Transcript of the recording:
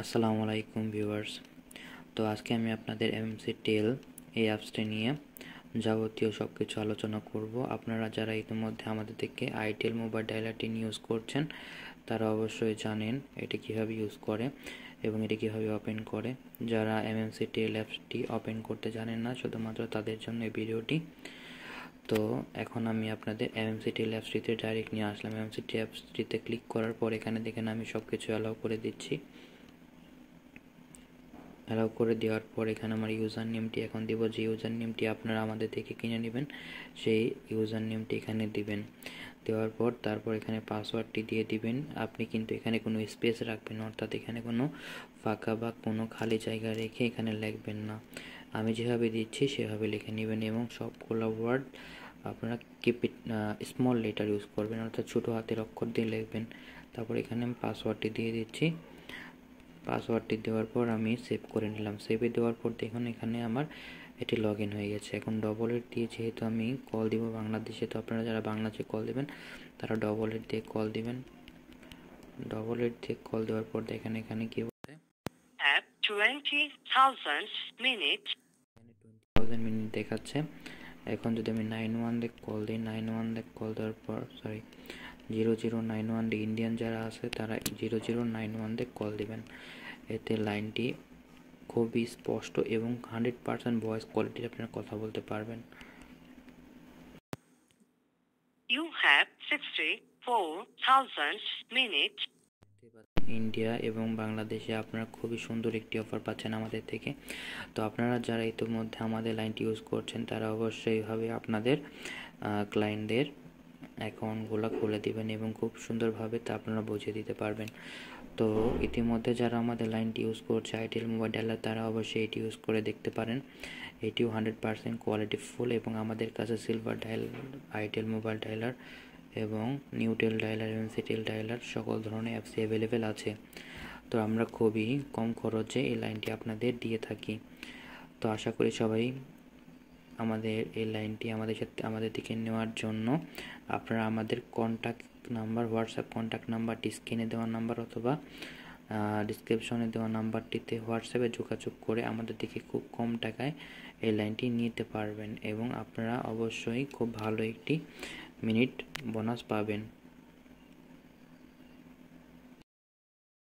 আসসালামু আলাইকুম ভিউয়ার্স। তো আজকে আমি আপনাদের এমএমসি টেল এই অ্যাপসটি নিয়ে যাবতীয় সব কিছু আলোচনা করব। আপনারা যারা ইতিমধ্যে আমাদের থেকে আইটেল মোবাইল ডায়ালারটি ইউজ করছেন তারা অবশ্যই জানেন এটি কীভাবে ইউজ করে এবং এটি কীভাবে ওপেন করে। যারা এমএমসি টেল অ্যাপসটি ওপেন করতে জানেন না, শুধুমাত্র তাদের জন্য এই ভিডিওটি। তো এখন আমি আপনাদের এমএমসি টেল অ্যাপসটিতে ডাইরেক্ট নিয়ে আসলাম। এমএমসি টেল অ্যাপসটিতে ক্লিক করার পর এখানে দেখেন আমি সব কিছু অ্যালাউ করে দিচ্ছি। অ্যালাউ করে দেওয়ার পর এখানে আমার ইউজার নেমটি এখন দেব। যে ইউজার নেমটি আপনারা আমাদের থেকে কিনে নেবেন সেই ইউজার নেমটি এখানে দিবেন। দেওয়ার পর তারপর এখানে পাসওয়ার্ডটি দিয়ে দিবেন। আপনি কিন্তু এখানে কোনো স্পেস রাখবেন না, অর্থাৎ এখানে কোনো ফাঁকা বা কোনো খালি জায়গা রেখে এখানে লিখবেন না। আমি যেভাবে দিচ্ছি সেভাবে লিখে নেবেন এবং সবগুলো ওয়ার্ড আপনারা keep it small letter use করবেন, অর্থাৎ ছোটো হাতের অক্ষর দিয়ে লিখবেন। তারপর এখানে আমি পাসওয়ার্ডটি দিয়ে দিচ্ছি। পাসওয়ার্ডটি দেওয়ার পর আমি সেভ করে নিলাম। সেভে দেওয়ার পর দেখুন এখানে আমার এটি লগ ইন হয়ে গেছে। এখন ডবল এড দিয়ে যেহেতু আমি কল দিব বাংলাদেশে, তো আপনারা যারা বাংলাদেশে কল দেবেন তারা ডবল এড দিয়ে কল দিবেন। ডবল এড দিয়ে কল দেওয়ার পর দেখেন এখানে কি বলছে, 20,000 minutes 20,000 মিনিট দেখাচ্ছে। এখন যদি আমি 91 দিয়ে কল দিই, 91 দিয়ে কল দেওয়ার পর 0091 দিয়ে ইন্ডিয়ান যারা আছে তারা 0091 দিয়ে কল দিবেন। এতে লাইনটি খুবই স্পষ্ট এবং 100% ভয়েস কোয়ালিটির আপনারা কথা বলতে পারবেন। You have 64,000 minutes ইন্ডিয়া এবং বাংলাদেশে আপনারা খুবই সুন্দর একটি অফার পাচ্ছেন আমাদের থেকে। তো আপনারা যারা ইতিমধ্যে আমাদের লাইনটি ইউজ করছেন তারা অবশ্যই এইভাবে আপনাদের ক্লায়েন্টদের অ্যাকাউন্টগুলো খুলে দিবেন এবং খুব সুন্দরভাবে তা আপনারা বুঝিয়ে দিতে পারবেন। তো ইতিমধ্যে যারা আমাদের লাইনটি ইউজ করছে আইটেল মোবাইল ডায়ালার তারা অবশ্যই এটি ইউজ করে দেখতে পারেন। এটিও 100% কোয়ালিটিফুল এবং আমাদের কাছে silver dial, itel mobile dialer এবং নিউটেল ডায়ালার এবং সিটেল ডায়ালার সকল ধরনের অ্যাপসই অ্যাভেলেবেল আছে। তো আমরা খুবই কম খরচে এই লাইনটি আপনাদের দিয়ে থাকি। তো আশা করি সবাই আমাদের এই লাইনটি আমাদের থেকে নেওয়ার জন্য আপনারা আমাদের কন্ট্যাক্ট নাম্বার, হোয়াটসঅ্যাপ কন্ট্যাক্ট নাম্বারটি স্ক্রিনে দেওয়া নাম্বার অথবা ডিসক্রিপশনে দেওয়া নাম্বারটিতে হোয়াটসঅ্যাপে যোগাযোগ করে আমাদের থেকে খুব কম টাকায় এই লাইনটি নিতে পারবেন এবং আপনারা অবশ্যই খুব ভালো একটি মিনিট বোনাস পাবেন।